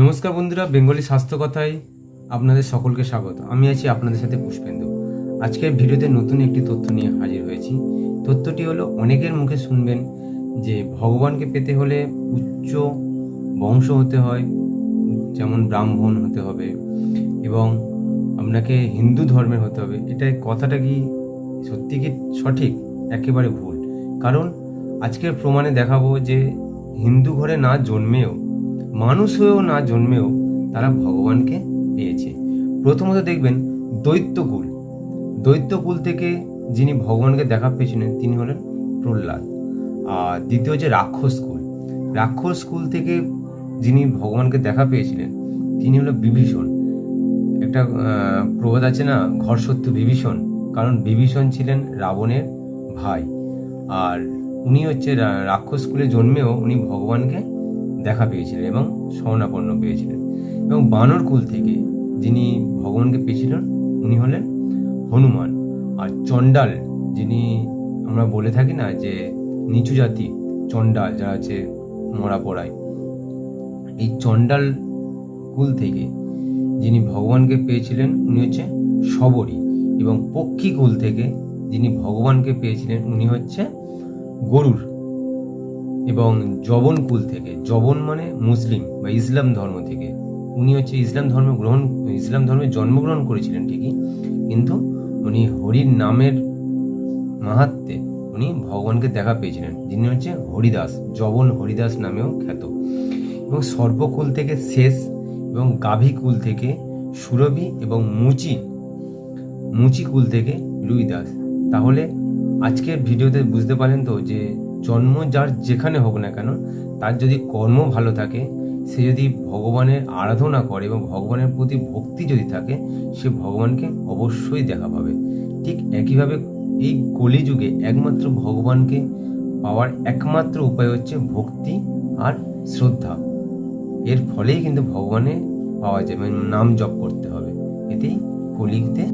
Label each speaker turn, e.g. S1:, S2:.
S1: নমস্কার বন্ধুরা, বেঙ্গলি স্বাস্থ্য কথায় আপনাদের সকলকে স্বাগত। আমি আছি আপনাদের সাথে পুষ্পেন্দু। আজকের ভিডিওতে নতুন একটি তথ্য নিয়ে হাজির হয়েছি। তথ্যটি হলো, অনেকের মুখে শুনবেন যে ভগবানকে পেতে হলে উচ্চ বংশ হতে হয়, যেমন ব্রাহ্মণ হতে হবে এবং আপনাকে হিন্দু ধর্মের হতে হবে। এটা কথাটা কি সত্যি কি সঠিক? একেবারে ভুল। কারণ আজকের প্রমাণে দেখাবো যে হিন্দু ঘরে না জন্মেও, মানুষ হয়েও না জন্মেও তারা ভগবানকে পেয়েছে। প্রথমত দেখবেন দৈত্যকুল থেকে যিনি ভগবানকে দেখা পেয়েছিলেন তিনি হলেন প্রহ্লাদ। আর দ্বিতীয় হচ্ছে রাক্ষস কুল থেকে যিনি ভগবানকে দেখা পেয়েছিলেন তিনি হলো বিভীষণ। একটা প্রবাদ আছে না, ঘরশত্রু বিভীষণ, কারণ বিভীষণ ছিলেন রাবণের ভাই। আর উনি হচ্ছে রাক্ষস কুলে জন্মেও উনি ভগবানকে দেখা পেয়েছিলেন এবং শরণাপন্ন পেয়েছিলেন। এবং বানর কুল থেকে যিনি ভগবানকে পেয়েছিলেন উনি হলেন হনুমান। আর চণ্ডাল, যিনি আমরা বলে থাকি না যে নিচু জাতি চণ্ডাল যারা আছে মরা পড়ায়, এই চণ্ডাল কুল থেকে যিনি ভগবানকে পেয়েছিলেন উনি হচ্ছে শবরী। এবং পক্ষী কুল থেকে যিনি ভগবানকে পেয়েছিলেন উনি হচ্ছে গরুড়। এবং জবন কুল থেকে, জবন মানে মুসলিম বা ইসলাম ধর্ম থেকে, উনি হচ্ছে ইসলাম ধর্মে জন্মগ্রহণ করেছিলেন ঠিকই, কিন্তু উনি হরির নামের মাহাত্ম্যে উনি ভগবানকে দেখা পেয়েছিলেন, যিনি হচ্ছে হরিদাস, জবন হরিদাস নামেও খ্যাত। এবং সর্পকুল থেকে শেষ, এবং গাভী কুল থেকে সুরভি, এবং মুচি কুল থেকে রুইদাস। তাহলে আজকের ভিডিওতে বুঝতে পারেন তো যে জন্ম যার যেখানে হোক না কেন, তার যদি কর্ম ভালো থাকে, সে যদি ভগবানের আরাধনা করে এবং ভগবানের প্রতি ভক্তি যদি থাকে, সে ভগবানকে অবশ্যই দেখা পাবে। ঠিক একইভাবে এই কলিযুগে একমাত্র ভগবানকে পাওয়ার একমাত্র উপায় হচ্ছে ভক্তি আর শ্রদ্ধা। এর ফলেই কিন্তু ভগবানে পাওয়া যায়, মানে নাম জপ করতে হবে। এতেই কলিতে